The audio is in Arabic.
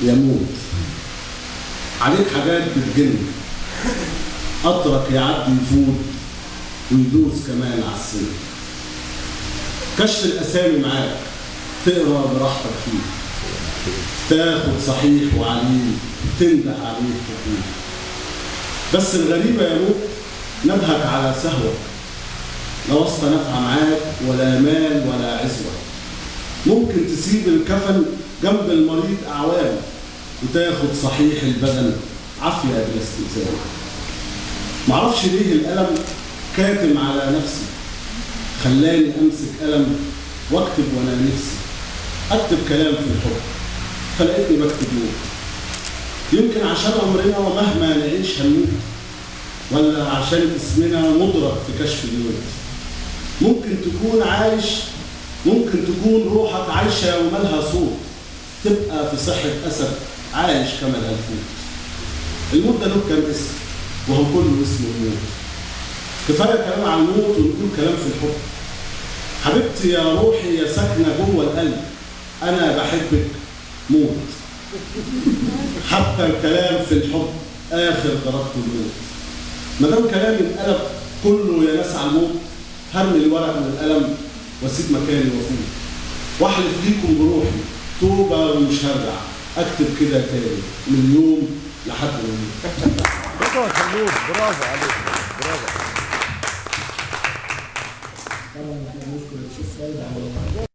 يموت. عليك حاجات بتجن، قطرك يعدي يفوت ويدوس كمان على السن. كشف الأسامي معاك تقرا براحتك فيه، تاخد صحيح وعليل تنده عليه تقول. بس الغريبة يموت نبهك على سهوك، لا واسطة نافعة معاك ولا مال ولا عزوة. ممكن تسيب الكفن جنب المريض أعوام وتاخد صحيح البدن عافية بلا استئذان. معرفش ليه الألم كاتم على نفسي، خلاني أمسك قلم واكتب وأنا نفسي أكتب كلام في الحب، فلقيتني بكتب موت. يمكن عشان عمرنا ومهما نعيش هنموت، ولا عشان اسمنا مدرك في كشف الموت. ممكن تكون عايش، ممكن تكون روحك عايشة ومالها صوت، تبقى في صحة أسد عايش كما الألفوت. الموت ده له كام اسم وهو كله اسمه الموت. كفاية كلام عن الموت ونقول كلام في الحب. حبيبتي يا روحي يا ساكنة جوه القلب، أنا بحبك موت. حتى الكلام في الحب آخر ضربته الموت. ما دام كلامي اتقلب كله يا ناس على الموت، هرمي الورق من القلم واسيب مكاني وافوت. واحلف ليكم بروحي توبه ومش هرجع اكتب كده تاني من يوم لحد ما اموت. برافو عليك، برافو. طبعا احنا بنشكر الشيخ سيد على